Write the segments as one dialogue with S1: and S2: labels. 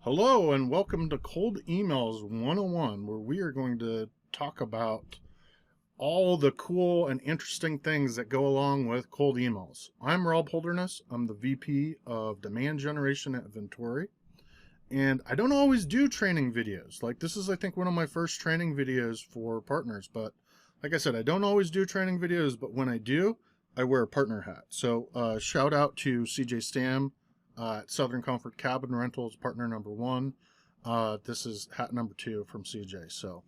S1: Hello and welcome to Cold Emails 101, where we are going to talk about all the cool and interesting things that go along with cold emails. I'm Rob Holderness. I'm the VP of Demand Generation at Vintory. And I don't always do training videos. Like this is, I think, one of my first training videos for partners. But like I said, I don't always do training videos, but when I do, I wear a partner hat. So shout out to CJ Stam at Southern Comfort Cabin Rentals, partner number 1. This is hat number 2 from CJ. So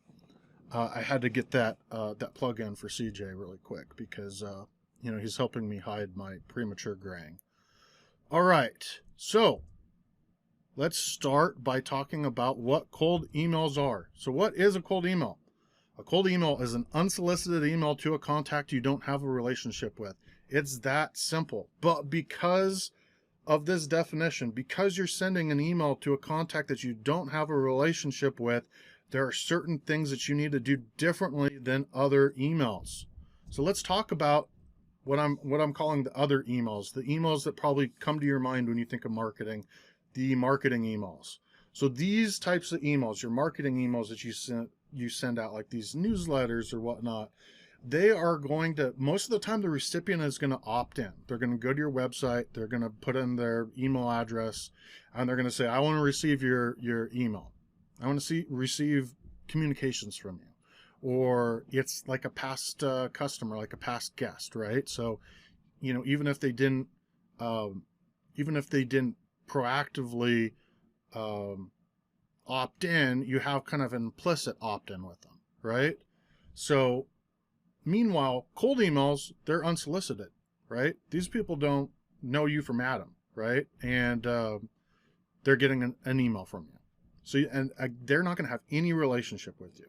S1: I had to get that plug in for CJ really quick because he's helping me hide my premature graying. All right, so let's start by talking about what cold emails are. So what is a cold email? A cold email is an unsolicited email to a contact you don't have a relationship with. It's that simple. But because of this definition, because you're sending an email to a contact that you don't have a relationship with, there are certain things that you need to do differently than other emails. So let's talk about what I'm calling the other emails, the emails that probably come to your mind when you think of marketing, the marketing emails. So these types of emails, your marketing emails that you send out, like these newsletters or whatnot, they are going to, most of the time the recipient is going to opt in. They're going to go to your website, they're going to put in their email address, and they're going to say, I want to receive your email. I want to receive communications from you. Or it's like a past customer, like a past guest, right? So, even if they didn't proactively opt in, you have kind of an implicit opt-in with them, right? So meanwhile, cold emails, they're unsolicited, right? These people don't know you from Adam, right? And they're getting an email from you. So, they're not going to have any relationship with you.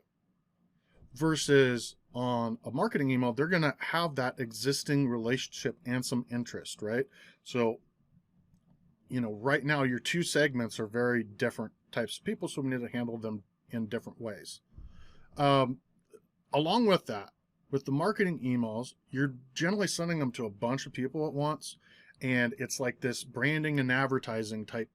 S1: Versus on a marketing email, they're going to have that existing relationship and some interest, right? So, right now your two segments are very different types of people, so we need to handle them in different ways. Along with that, with the marketing emails, you're generally sending them to a bunch of people at once, and it's like this branding and advertising type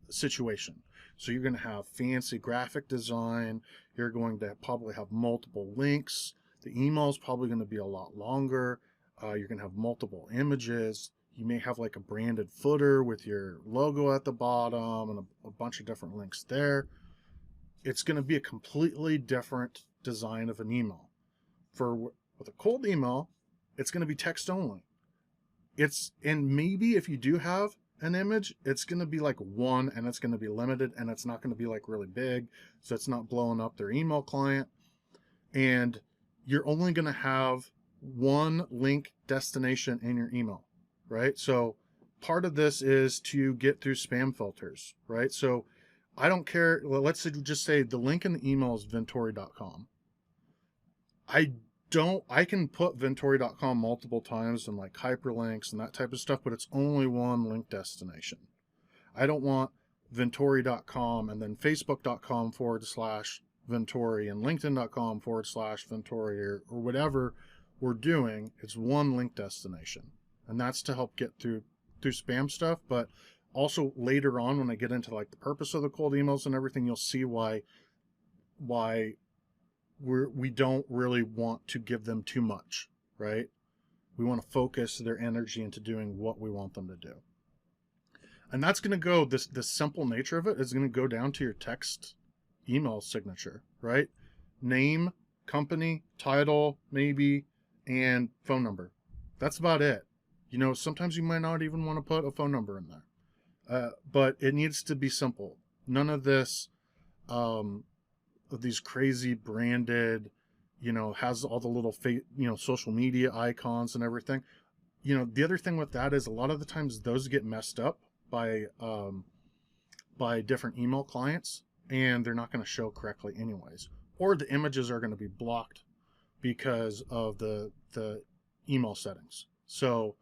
S1: situation. So you're going to have fancy graphic design. You're going to probably have multiple links. The email is probably going to be a lot longer. You're going to have multiple images. You may have like a branded footer with your logo at the bottom and a bunch of different links there. It's going to be a completely different design of an email. With a cold email, it's going to be text only. And maybe if you do have an image, it's going to be like one, and it's going to be limited, and it's not going to be like really big, so it's not blowing up their email client. And you're only going to have one link destination in your email, right? So part of this is to get through spam filters, right? So I don't care. Well, let's just say the link in the email is Vintory.com. I can put Vintory.com multiple times and like hyperlinks and that type of stuff, but it's only one link destination. I don't want Vintory.com and then Facebook.com/Vintory and LinkedIn.com/Vintory or whatever we're doing. It's one link destination. And that's to help get through spam stuff. But also later on, when I get into like the purpose of the cold emails and everything, you'll see why we don't really want to give them too much, right? We want to focus their energy into doing what we want them to do. And that's going to go, the simple nature of it is going to go down to your text email signature, right? Name, company, title, maybe, and phone number. That's about it. Sometimes you might not even want to put a phone number in there. But it needs to be simple. None of this, of these crazy branded, has all the little social media icons and everything. The other thing with that is a lot of the times those get messed up by different email clients, and they're not going to show correctly anyways, or the images are going to be blocked because of the email settings. So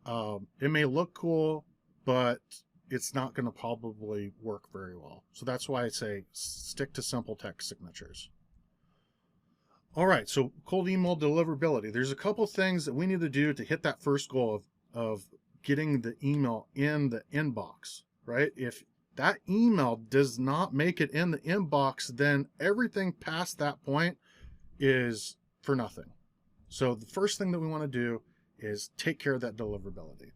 S1: it may look cool, but it's not going to probably work very well. So that's why I say stick to simple text signatures. All right, so cold email deliverability. There's a couple things that we need to do to hit that first goal of getting the email in the inbox, right? If that email does not make it in the inbox, then everything past that point is for nothing. So the first thing that we want to do is take care of that deliverability.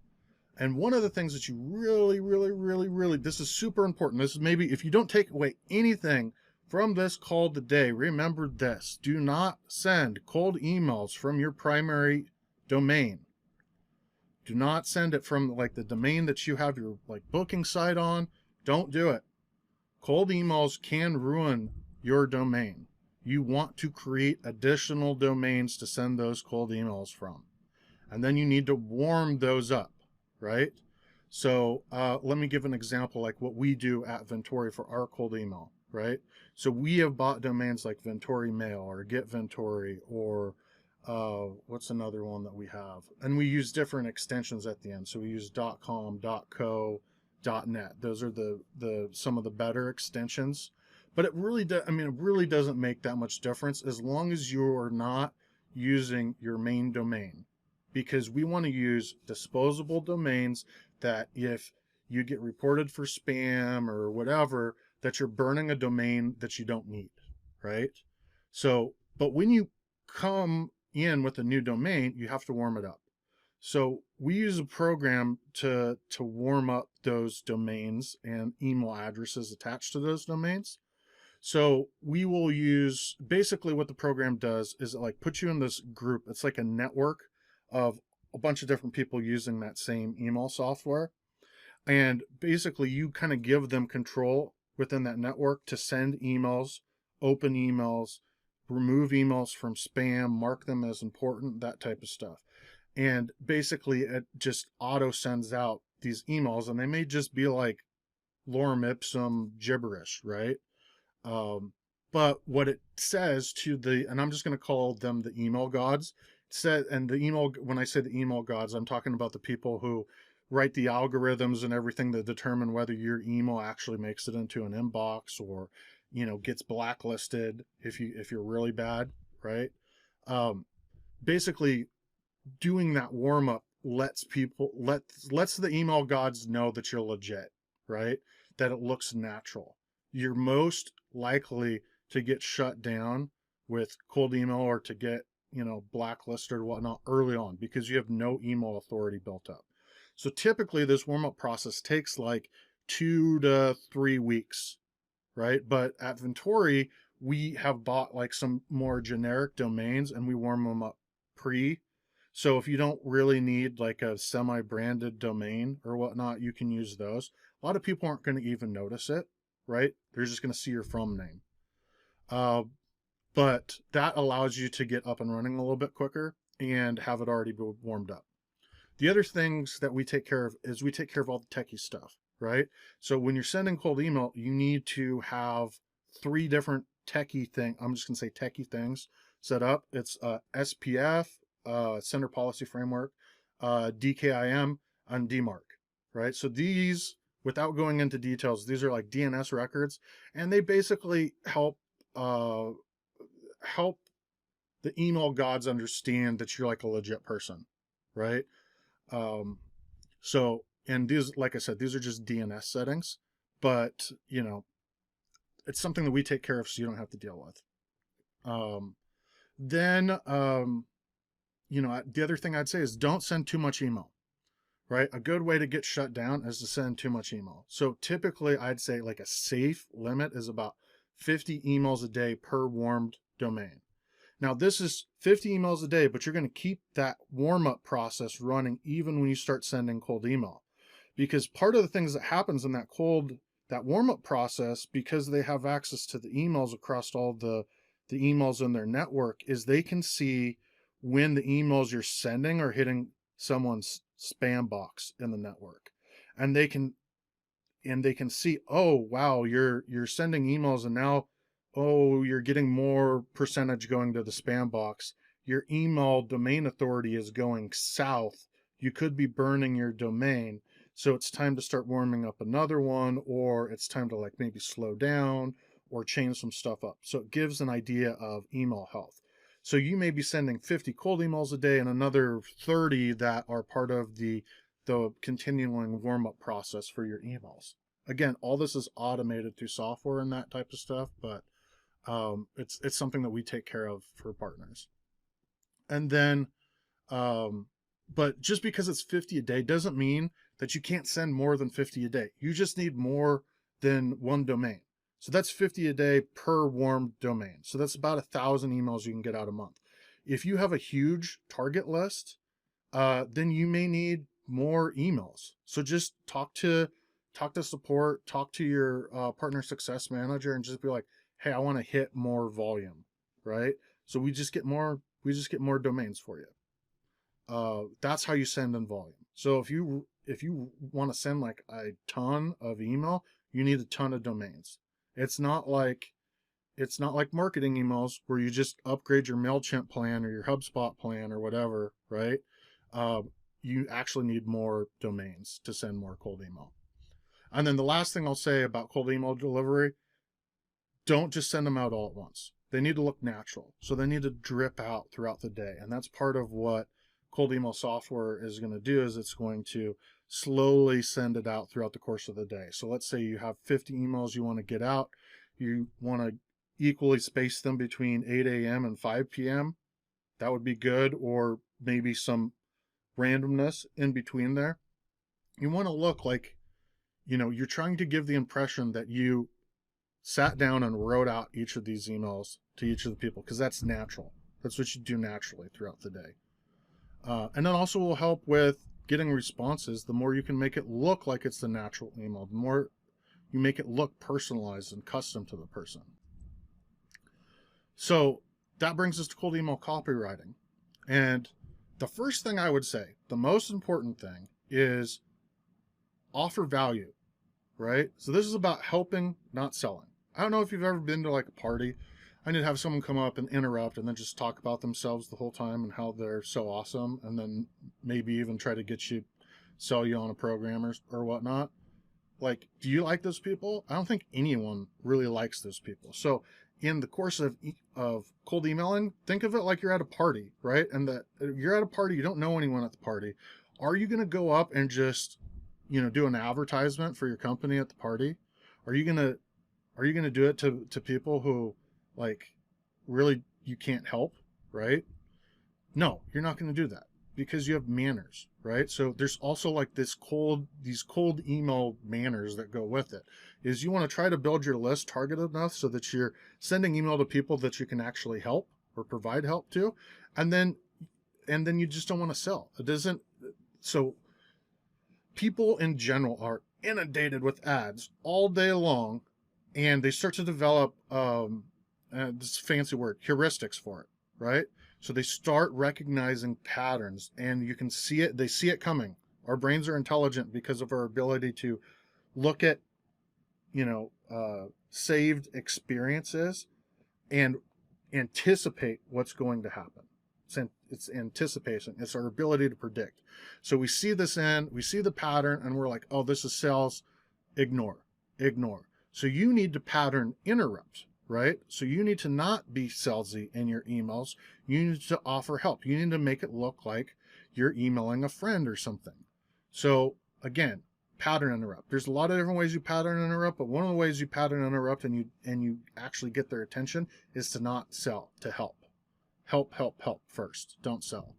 S1: And one of the things that you really, this is super important. This is maybe, if you don't take away anything from this call today, remember this: do not send cold emails from your primary domain. Do not send it from like the domain that you have your like booking site on. Don't do it. Cold emails can ruin your domain. You want to create additional domains to send those cold emails from. And then you need to warm those up, right? So let me give an example like what we do at Vintory for our cold email, right? So we have bought domains like Vintory Mail or Get Vintory, or what's another one that we have? And we use different extensions at the end. So we use .com, .co, .net. Those are the some of the better extensions. But it really does, I mean, it really doesn't make that much difference as long as you're not using your main domain, because we want to use disposable domains that if you get reported for spam or whatever, that you're burning a domain that you don't need, right? So, but when you come in with a new domain, you have to warm it up. So we use a program to warm up those domains and email addresses attached to those domains. So we will use, basically what the program does is it like puts you in this group. It's like a network of a bunch of different people using that same email software. And basically you kind of give them control within that network to send emails, open emails, remove emails from spam, mark them as important, that type of stuff. And basically it just auto sends out these emails, and they may just be like lorem ipsum gibberish, right? But what it says to the, and I'm just going to call them the email gods, said, and the email, when I say the email gods, I'm talking about the people who write the algorithms and everything that determine whether your email actually makes it into an inbox or, you know, gets blacklisted if you're really bad, right? Basically doing that warm up lets the email gods know that you're legit, right? That it looks natural. You're most likely to get shut down with cold email or to get, you know, blacklisted or whatnot early on because you have no email authority built up. So typically this warm up process takes like 2 to 3 weeks, right? But at Vintory, we have bought like some more generic domains and we warm them up pre. So if you don't really need like a semi-branded domain or whatnot, you can use those. A lot of people aren't going to even notice it, right? They're just going to see your from name. But that allows you to get up and running a little bit quicker and have it already be warmed up. The other things that we take care of is we take care of all the techie stuff, right? So when you're sending cold email, you need to have 3 different techie things. I'm just going to say techie things set up. It's SPF, Sender Policy Framework, DKIM, and DMARC, right? So these, without going into details, these are like DNS records, and they basically help the email gods understand that you're like a legit person, right? So, and these, like I said, these are just DNS settings, but you know, it's something that we take care of so you don't have to deal with. Then, you know, the other thing I'd say is don't send too much email, right? A good way to get shut down is to send too much email. So typically I'd say like a safe limit is about 50 emails a day per warmed domain. Now this is 50 emails a day, but you're going to keep that warm up process running even when you start sending cold email, because part of the things that happens in that warm up process, because they have access to the emails across all the emails in their network, is they can see when the emails you're sending are hitting someone's spam box in the network, and they can see, oh wow, you're sending emails and now, oh, you're getting more percentage going to the spam box. Your email domain authority is going south. You could be burning your domain. So it's time to start warming up another one, or it's time to like maybe slow down or change some stuff up. So it gives an idea of email health. So you may be sending 50 cold emails a day and another 30 that are part of the continuing warm-up process for your emails. Again, all this is automated through software and that type of stuff, but it's something that we take care of for partners. And then, but just because it's 50 a day doesn't mean that you can't send more than 50 a day. You just need more than one domain. So that's 50 a day per warm domain. So that's about 1,000 emails you can get out a month. If you have a huge target list, then you may need more emails. So just talk to support, talk to your partner success manager, and just be like, hey, I want to hit more volume, right? So we just get more domains for you. That's how you send in volume. So if you want to send like a ton of email, you need a ton of domains. It's not like marketing emails where you just upgrade your MailChimp plan or your HubSpot plan or whatever, right? You actually need more domains to send more cold email. And then the last thing I'll say about cold email delivery, don't just send them out all at once. They need to look natural. So they need to drip out throughout the day. And that's part of what cold email software is going to do, is it's going to slowly send it out throughout the course of the day. So let's say you have 50 emails you want to get out. You want to equally space them between 8 a.m. and 5 p.m. That would be good, or maybe some randomness in between there. You want to look like, you're trying to give the impression that you sat down and wrote out each of these emails to each of the people, because that's natural. That's what you do naturally throughout the day. And then also will help with getting responses. The more you can make it look like it's the natural email, the more you make it look personalized and custom to the person. So that brings us to cold email copywriting. And the first thing I would say, the most important thing, is offer value, right? So this is about helping, not selling. I don't know if you've ever been to like a party. I need to have someone come up and interrupt and then just talk about themselves the whole time and how they're so awesome, and then maybe even try to sell you on a program or whatnot. Like, do you like those people? I don't think anyone really likes those people. So in the course of cold emailing, think of it like you're at a party, right? And that you're at a party, you don't know anyone at the party. Are you going to go up and just, do an advertisement for your company at the party? Are you going to do it to people who, like, really you can't help, right? No, you're not going to do that, because you have manners, right? So there's also like these cold email manners that go with it. Is you want to try to build your list targeted enough so that you're sending email to people that you can actually help or provide help to, and then you just don't want to sell. So people in general are inundated with ads all day long, and they start to develop this fancy word, heuristics for it, right? So they start recognizing patterns, and you can see it. They see it coming. Our brains are intelligent because of our ability to look at, saved experiences and anticipate what's going to happen. It's anticipation. It's our ability to predict. So we see we see the pattern, and we're like, oh, this is sales. Ignore. So you need to pattern interrupt, right? So you need to not be salesy in your emails. You need to offer help. You need to make it look like you're emailing a friend or something. So again, pattern interrupt. There's a lot of different ways you pattern interrupt, but one of the ways you pattern interrupt and you actually get their attention is to not sell, to help. Help first. Don't sell.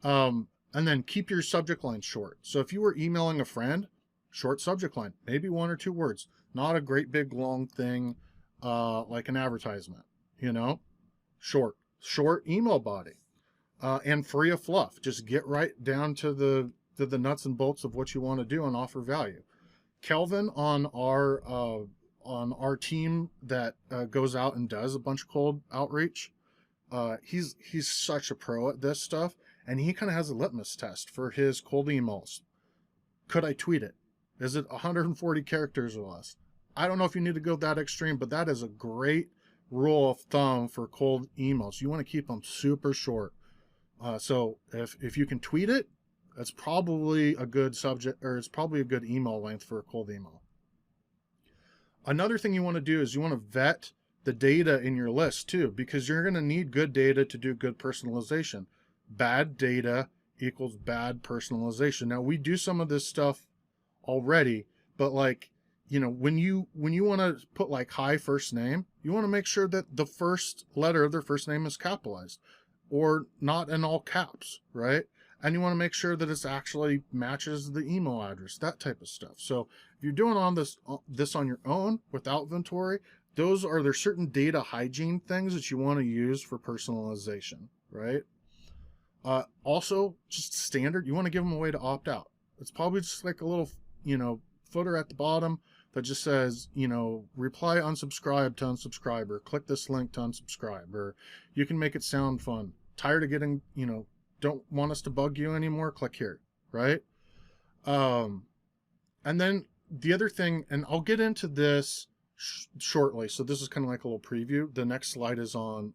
S1: And then keep your subject line short. So if you were emailing a friend, short subject line, maybe 1 or 2 words, not a great big long thing like an advertisement, short email body, and free of fluff. Just get right down to the nuts and bolts of what you want to do and offer value. Kelvin on our team that goes out and does a bunch of cold outreach, he's such a pro at this stuff, and he kind of has a litmus test for his cold emails. Could I tweet it? Is it 140 characters or less? I don't know if you need to go that extreme, but that is a great rule of thumb for cold emails. You want to keep them super short. So if you can tweet it, that's probably a good subject, or it's probably a good email length for a cold email. Another thing you want to do is you want to vet the data in your list too, because you're going to need good data to do good personalization. Bad data equals bad personalization. Now, we do some of this stuff already, but like, when you want to put like hi first name, you want to make sure that the first letter of their first name is capitalized or not in all caps, right? And you want to make sure that it's actually matches the email address, that type of stuff. So if you're doing on this on your own without Vintory, there's certain data hygiene things that you want to use for personalization, right? Also, just standard, you want to give them a way to opt out. It's probably just like a little, footer at the bottom that just says, reply unsubscribe to unsubscribe, or click this link to unsubscribe, or you can make it sound fun. Tired of getting, don't want us to bug you anymore, click here, right? And then the other thing, and I'll get into this shortly, so this is kind of like a little preview. The next slide is on,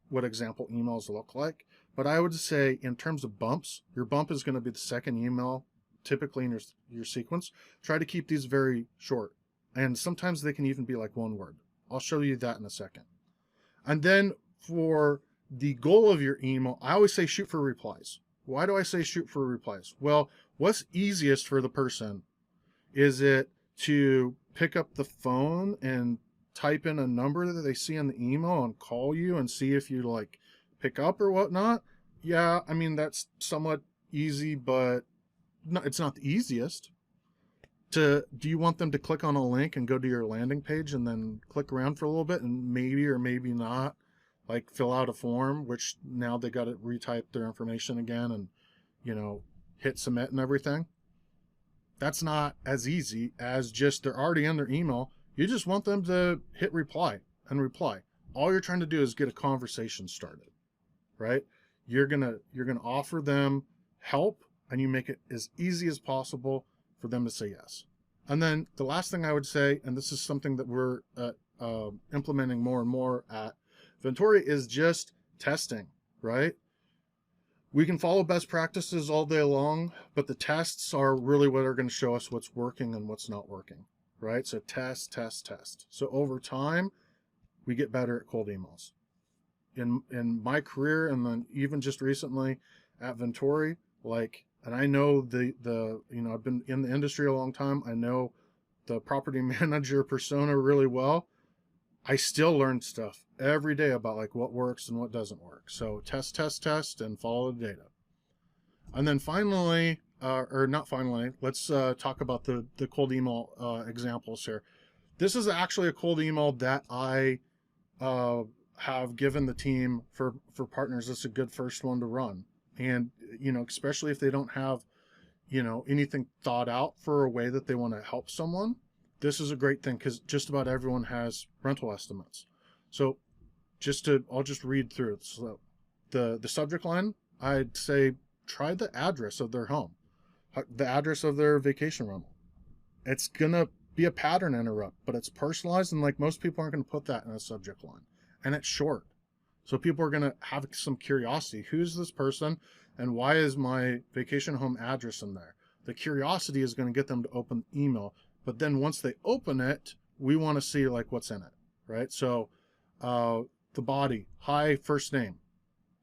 S1: what example emails look like. But I would say in terms of bumps, your bump is going to be the second email typically in your sequence. Try to keep these very short. And sometimes they can even be like one word. I'll show you that in a second. And then for the goal of your email, I always say shoot for replies. Why do I say shoot for replies? Well, what's easiest for the person? Is it to pick up the phone and type in a number that they see in the email and call you and see if you like pick up or whatnot? Yeah, I mean, that's somewhat easy, but it's not the easiest. Do you want them to click on a link and go to your landing page and then click around for a little bit and maybe or maybe not like fill out a form, which now they got to retype their information again and, hit submit and everything? That's not as easy as just they're already in their email. You just want them to hit reply and reply. All you're trying to do is get a conversation started, right? You're gonna offer them help, and you make it as easy as possible for them to say yes. And then the last thing I would say, and this is something that we're implementing more and more at Vintory, is just testing, right? We can follow best practices all day long, but the tests are really what are going to show us what's working and what's not working, right? So test, test, test. So over time, we get better at cold emails. In my career, and then even just recently at Vintory, and I know I've been in the industry a long time. I know the property manager persona really well. I still learn stuff every day about like what works and what doesn't work. So test, test, test, and follow the data. And then finally, or not finally, let's talk about the cold email examples here. This is actually a cold email that I have given the team for partners. It's a good first one to run. And, especially if they don't have, anything thought out for a way that they want to help someone, this is a great thing because just about everyone has rental estimates. So I'll just read through it. So the subject line, I'd say try the address of their home, the address of their vacation rental. It's going to be a pattern interrupt, but it's personalized, and like most people aren't going to put that in a subject line. And it's short. So people are going to have some curiosity. Who's this person and why is my vacation home address in there? The curiosity is going to get them to open the email. But then once they open it, we want to see like what's in it, right? So the body, hi, first name.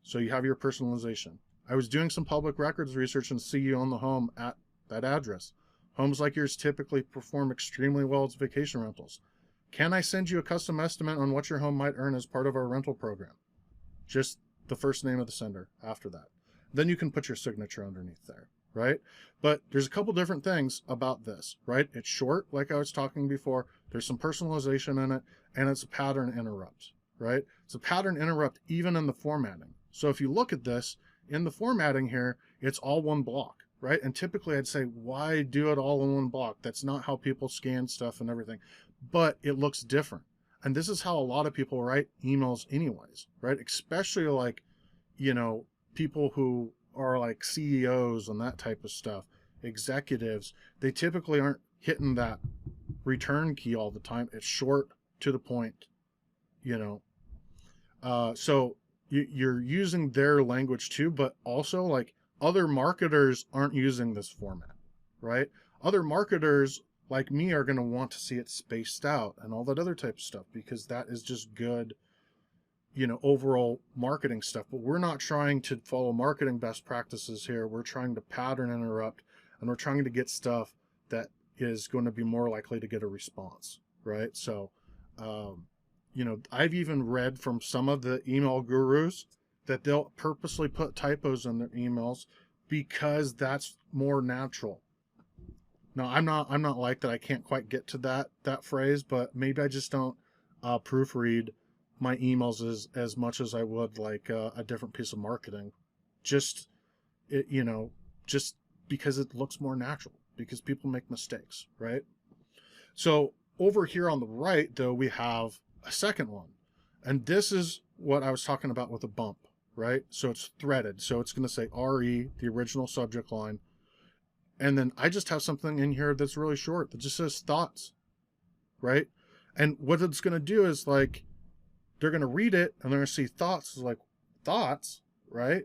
S1: So you have your personalization. I was doing some public records research and see you own the home at that address. Homes like yours typically perform extremely well as vacation rentals. Can I send you a custom estimate on what your home might earn as part of our rental program? Just the first name of the sender after that. Then you can put your signature underneath there, right? But there's a couple different things about this, right? It's short, like I was talking before. There's some personalization in it, and it's a pattern interrupt, right? It's a pattern interrupt even in the formatting. So if you look at this, in the formatting here, it's all one block, right? And typically I'd say, why do it all in one block? That's not how people scan stuff and everything. But it looks different. And this is how a lot of people write emails anyways, right? Especially like, people who are like CEOs and that type of stuff, executives, they typically aren't hitting that return key all the time. It's short, to the point, so you're using their language too, but also like other marketers aren't using this format, right? Other marketers like me are going to want to see it spaced out and all that other type of stuff because that is just good, overall marketing stuff. But we're not trying to follow marketing best practices here. We're trying to pattern interrupt, and we're trying to get stuff that is going to be more likely to get a response, right? So, I've even read from some of the email gurus that they'll purposely put typos in their emails because that's more natural. No, I'm not like that. I can't quite get to that phrase, but maybe I just don't proofread my emails as much as I would like a different piece of marketing. Just it, just because it looks more natural, because people make mistakes, right? So over here on the right, though, we have a second one, and this is what I was talking about with a bump, right? So it's threaded, so it's going to say RE, the original subject line. And then I just have something in here that's really short that just says thoughts, right? And what it's going to do is like, they're going to read it and they're going to see thoughts. It's like, thoughts, right?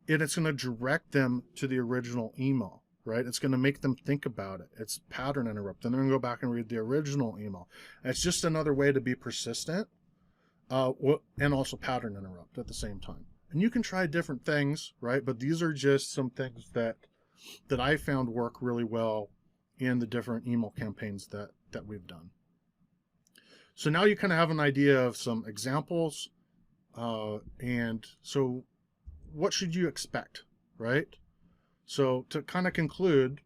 S1: And it's going to direct them to the original email, right? It's going to make them think about it. It's pattern interrupt. And they're going to go back and read the original email. And it's just another way to be persistent and also pattern interrupt at the same time. And you can try different things, right? But these are just some things that I found work really well in the different email campaigns that we've done. So now you kind of have an idea of some examples. And so what should you expect, right? So to kind of conclude,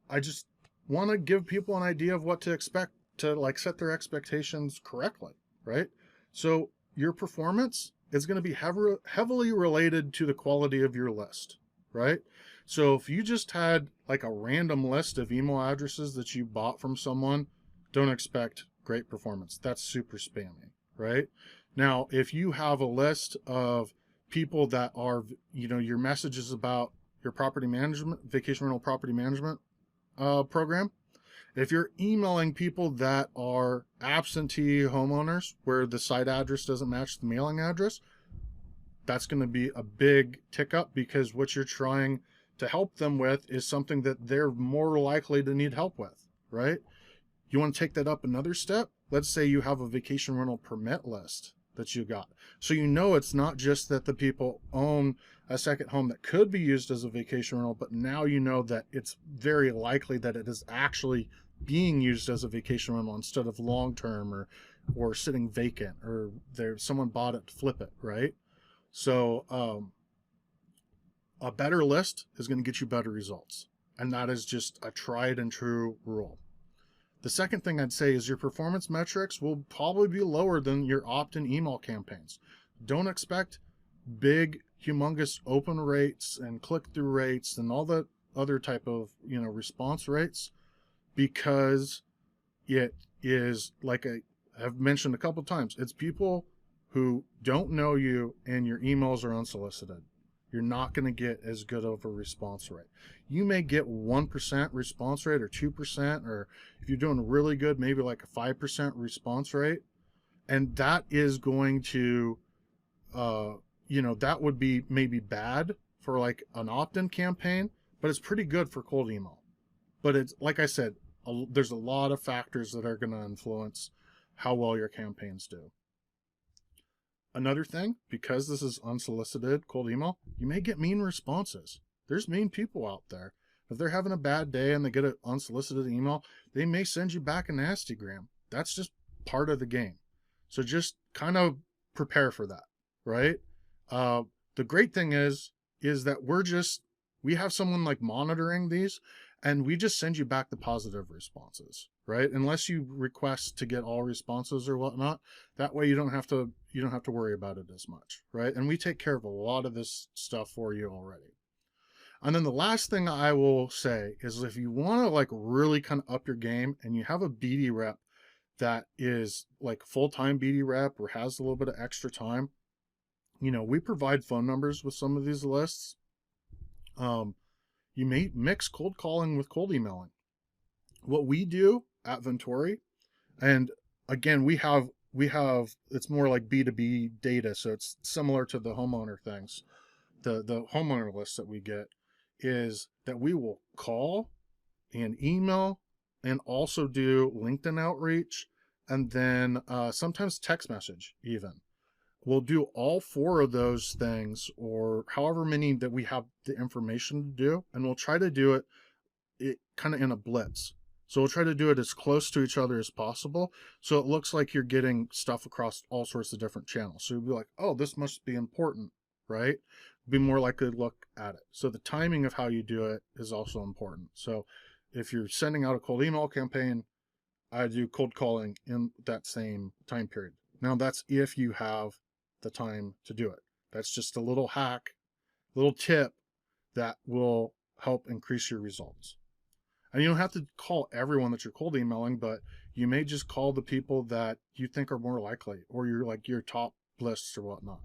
S1: I just want to give people an idea of what to expect to like set their expectations correctly, right? So your performance is going to be heavily related to the quality of your list, right? So if you just had like a random list of email addresses that you bought from someone, don't expect great performance. That's super spammy, right? Now, if you have a list of people that are, your message is about your property management, vacation rental property management program. If you're emailing people that are absentee homeowners where the site address doesn't match the mailing address, that's going to be a big tick up because what you're trying to help them with is something that they're more likely to need help with, right? You want to take that up another step? Let's say you have a vacation rental permit list that you got. So it's not just that the people own a second home that could be used as a vacation rental, but now you know that it's very likely that it is actually being used as a vacation rental instead of long-term or sitting vacant, or someone bought it to flip it, right? So a better list is going to get you better results. And that is just a tried and true rule. The second thing I'd say is your performance metrics will probably be lower than your opt-in email campaigns. Don't expect big, humongous open rates and click-through rates and all that other type of, response rates, because it is like I've mentioned a couple times, it's people who don't know you and your emails are unsolicited. You're not going to get as good of a response rate. You may get 1% response rate or 2%, or if you're doing really good, maybe like a 5% response rate. And that is going to, that would be maybe bad for like an opt-in campaign, but it's pretty good for cold email. But it's, like I said, there's a lot of factors that are going to influence how well your campaigns do. Another thing, because this is unsolicited cold email, you may get mean responses. There's mean people out there. If they're having a bad day and they get an unsolicited email, they may send you back a nastygram. That's just part of the game. So just kind of prepare for that, right? The great thing is that we have someone like monitoring these, and we just send you back the positive responses, right? Unless you request to get all responses or whatnot. That way you don't have to worry about it as much, right? And we take care of a lot of this stuff for you already. And then the last thing I will say is if you want to like really kind of up your game and you have a BD rep that is like full-time BD rep or has a little bit of extra time, we provide phone numbers with some of these lists. You may mix cold calling with cold emailing. What we do at Vintory, and again, we have, it's more like B2B data. So it's similar to the homeowner things. The homeowner list that we get is that we will call and email and also do LinkedIn outreach, and then sometimes text message even. We'll do all 4 of those things, or however many that we have the information to do, and we'll try to do it kind of in a blitz. So we'll try to do it as close to each other as possible, so it looks like you're getting stuff across all sorts of different channels. So you'll be like, oh, this must be important, right? Be more likely to look at it. So the timing of how you do it is also important. So if you're sending out a cold email campaign, I do cold calling in that same time period. Now that's if you have the time to do it. That's just a little hack, little tip that will help increase your results. And you don't have to call everyone that you're cold emailing, but you may just call the people that you think are more likely, or your top lists or whatnot.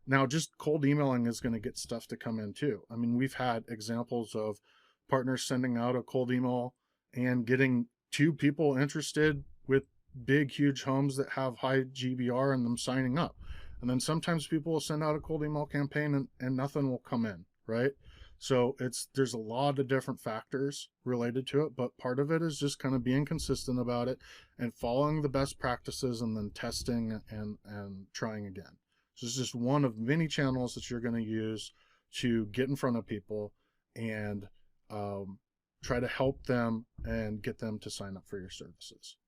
S1: Now, just cold emailing is going to get stuff to come in too. I mean, we've had examples of partners sending out a cold email and getting 2 people interested with big, huge homes that have high GBR and them signing up. And then sometimes people will send out a cold email campaign and nothing will come in, right? So there's a lot of different factors related to it, but part of it is just kind of being consistent about it and following the best practices and then testing and trying again. So it's just one of many channels that you're going to use to get in front of people and try to help them and get them to sign up for your services.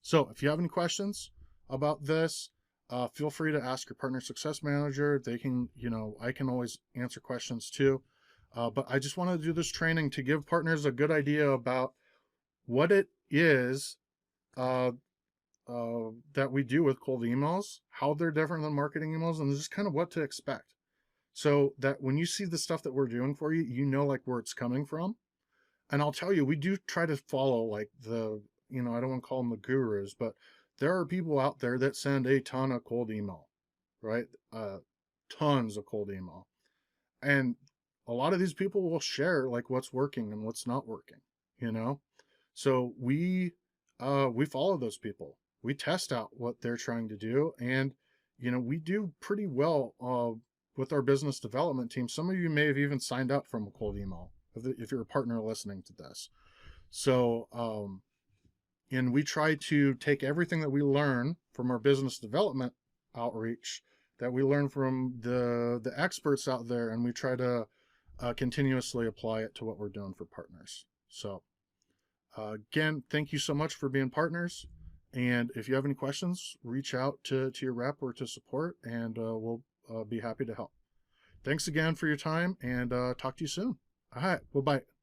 S1: So if you have any questions about this, feel free to ask your partner success manager. They can, I can always answer questions too. But I just want to do this training to give partners a good idea about what it is that we do with cold emails, how they're different than marketing emails, and just kind of what to expect. So that when you see the stuff that we're doing for you, you know like where it's coming from. And I'll tell you, we do try to follow like I don't want to call them the gurus, but there are people out there that send a ton of cold email, right? Tons of cold email. And a lot of these people will share like what's working and what's not working. So we follow those people. We test out what they're trying to do, and we do pretty well with our business development team. Some of you may have even signed up from a cold email if you're a partner listening to this. So and we try to take everything that we learn from our business development outreach, that we learn from the experts out there, and we try to continuously apply it to what we're doing for partners. So again, thank you so much for being partners. And if you have any questions, reach out to your rep or to support, and we'll be happy to help. Thanks again for your time, and talk to you soon. All right, bye-bye.